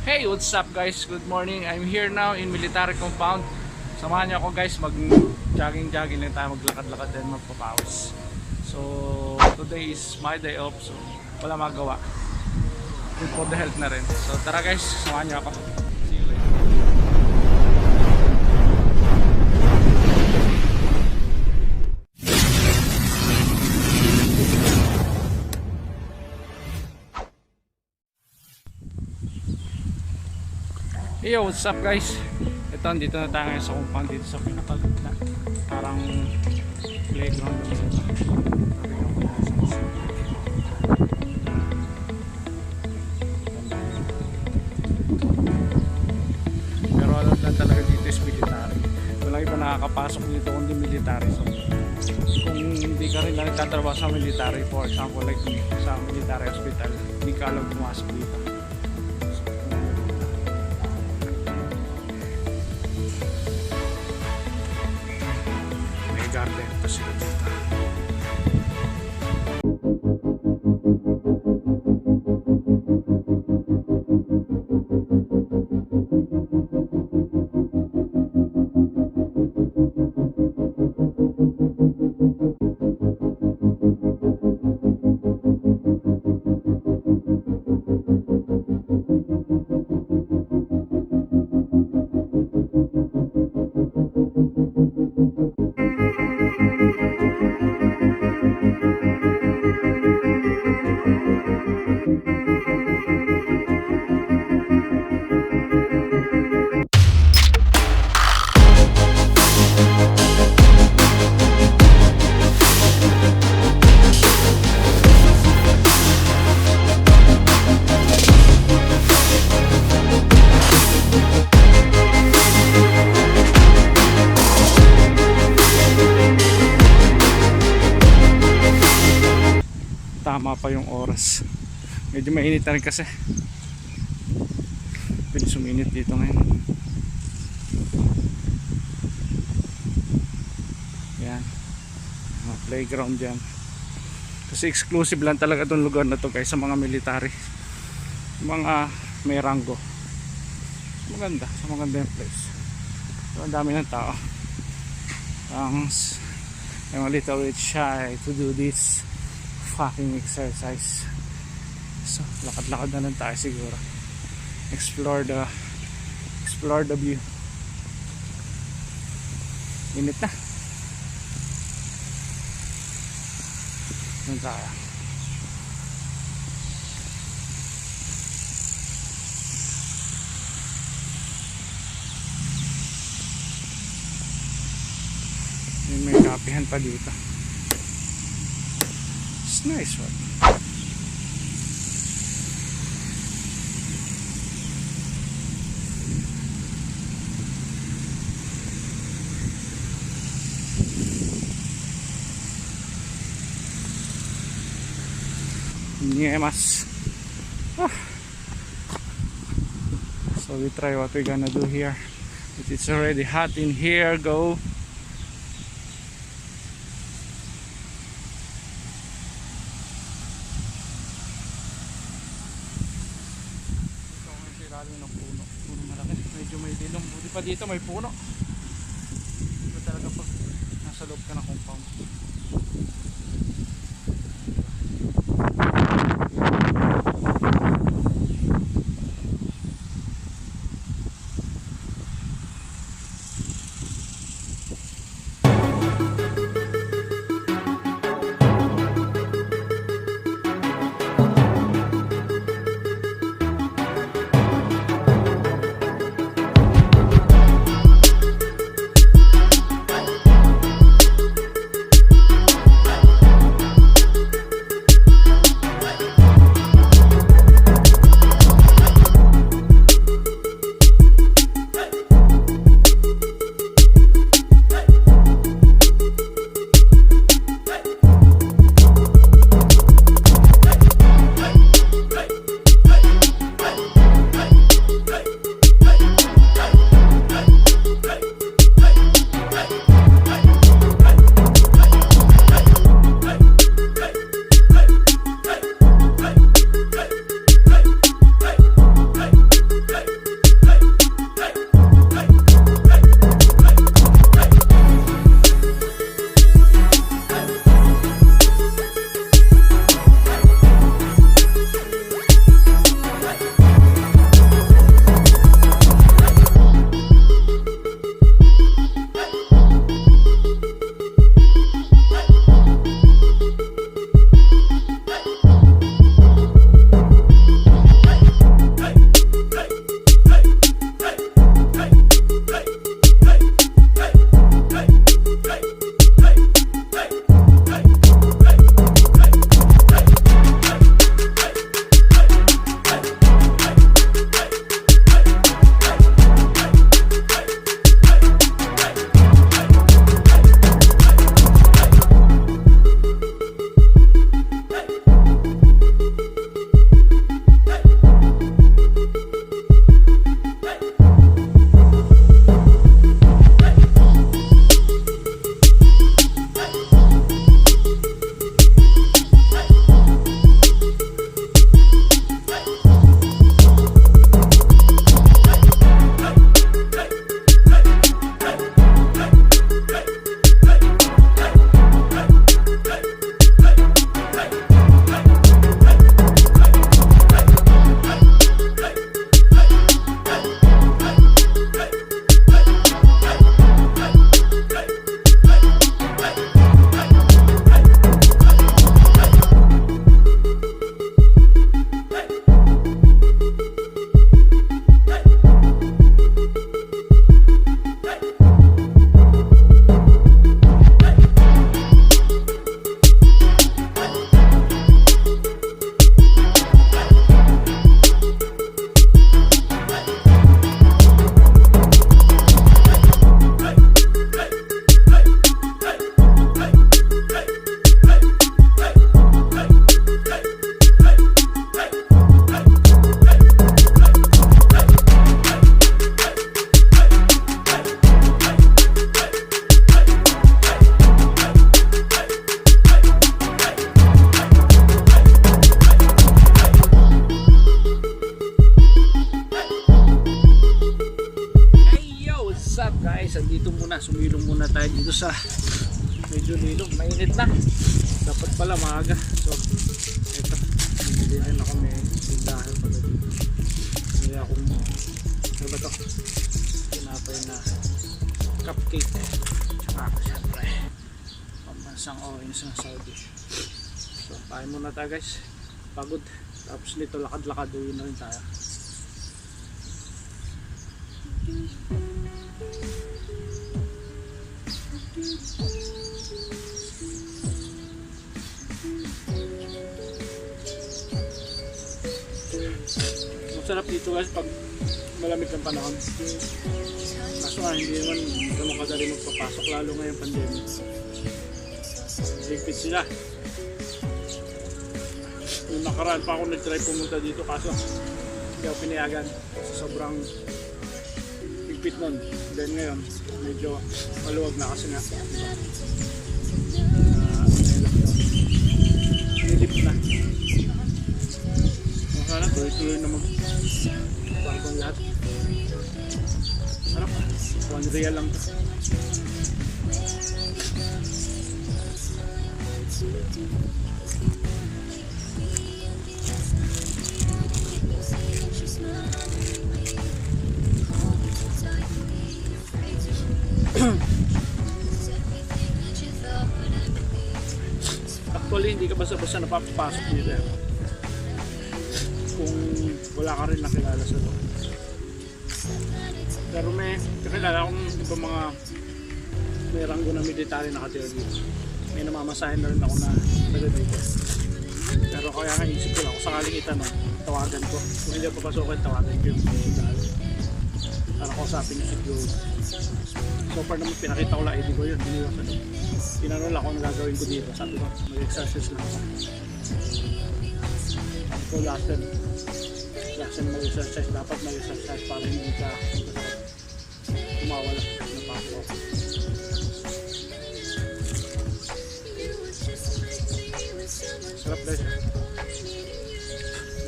Hey, what's up guys? Good morning. I'm here now in military compound. Samahan niyo ako guys, mag-jogging lang tayo, maglakad-lakad din, magpapawis. So, today is my day off, so wala magawa. Good for the health na rin. So, tara guys, samahan niyo ako. See you later. Hey, what's up guys? Ito, dito na tayo ngayon sa compound, dito sa pinakagitna. Parang playground na dito. Pero alam lang talaga dito is military. Walang iba nakakapasok dito kundi military. So, kung hindi ka rin lang nagtatrabaho sa military, for example like sa military hospital, hindi ka alam pumasok dito. Garden pa sila dito. Tama pa yung oras. Medyo mainit na rin kasi. Pwede suminit dito ngayon. Yan. Playground dyan. Kasi exclusive lang talaga itong lugar na to guys sa mga military. Mga may ranggo. Maganda. Maganda yung place. So, ang dami ng tao. I'm a little bit shy to do this fucking exercise. So lakad-lakad na lang tayo siguro. Explore the view. Init na. Yan tayo. May kapihan pa dito. Nice one. Niemas. So we try what we're gonna do here. It's already hot in here. Go. Puno malaki, medyo may dilong. Buti pa dito may puno. Ito talaga pag nasa loob ka ng compound. guys, andito muna, sumilong muna tayo dito sa medyo nilog, mainit na, dapat pala maaga. So ito, bibili rin ako, may tindahan pala dito, hindi akong ano ba to, tinapay na cupcake, tsaka syempre pambansang orange ng Saudi. So kain muna tayo guys, pagod, tapos nito lakad-lakad uwi na rin tayo. Masarap dito guys pag malamig ng panahon. Kaso nga hindi naman kadali magpapasok, lalo ngayong pandemic. Higpit sila. Yung nakaraan pa ako nag-try pumunta dito kaso hindi ako pinayagan. Sobrang higpit nun. Then ngayon medyo maluwag na kasi nga nilip na. Sana tuloy-tuloy na mag-bagong lahat. Sarap, 1 real lang. Actually hindi ka basta-basta napapasok dito kung wala ka rin nakilala sa to. Pero may kakilala akong iba mga may ranggo na military nakatira dito. May namamasahin na rin ako na taga dito. Pero kaya nga isip ko lang kung sakaling itanong, tawagan ko. Kung hindi ako papasokin, tawagan ko yung military para kausapin yung security. So far naman pinakita ko lang ID ko yun, iniwasan ko. Tinanong lang kung gagawin ko dito. Sabi ko, mag-exercise lang ako. Sabi ko last time mag-exercise, dapat mag-exercise para hindi ka kumawala na pasok. Sarap guys.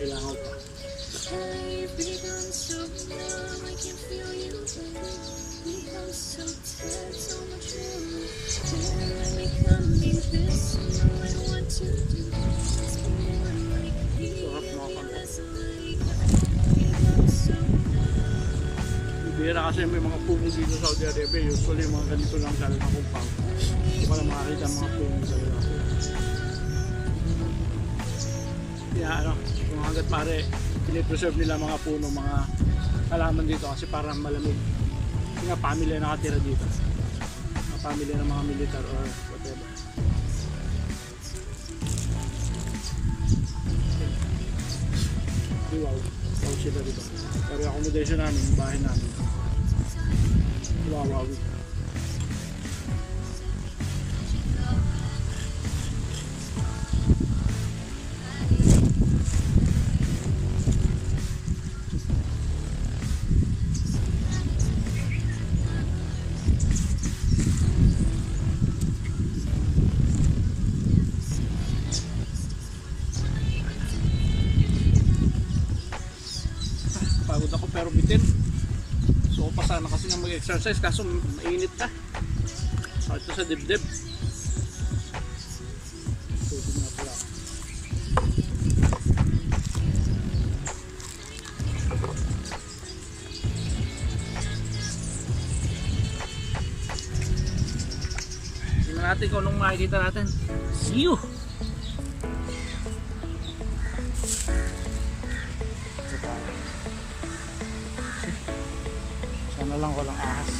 Kailangan pa. Sarap mga kanto. Bira kasi may mga puno dito sa Saudi Arabia. Usually mga ganito lang talaga compound. Hindi ko lang makakita mga puno sa lahat. Kaya ano, kung hanggat pare pinipreserve nila mga puno, mga halaman dito kasi parang malamig. Kasi nga family na nakatira dito, mga family ng mga militar or whatever. Wow, wow sila dito. Pero yung accommodation namin, yung bahay namin, wow. Pagod ako pero bitin. So pa sana kasi nga mag-exercise kaso mainit ka. Sakit to sa dibdib. Tubig na pala. Tingnan natin kung anong makikita natin. See you! Sana lang walang ahas.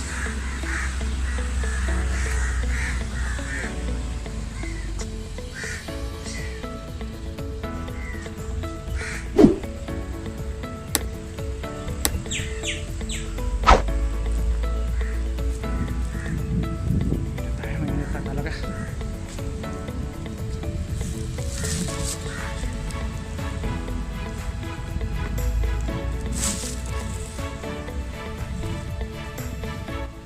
Tayo, mainit na talaga.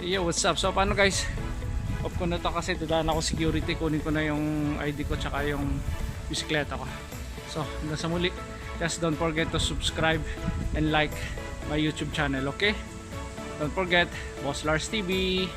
Yo, what's up? So paano guys? Off ko na to kasi dadaan ako security, kunin ko na yung ID ko tsaka yung bisikleta ko. So hanggang sa muli, just don't forget to subscribe and like my YouTube channel, okay? Don't forget, Boss Lars TV.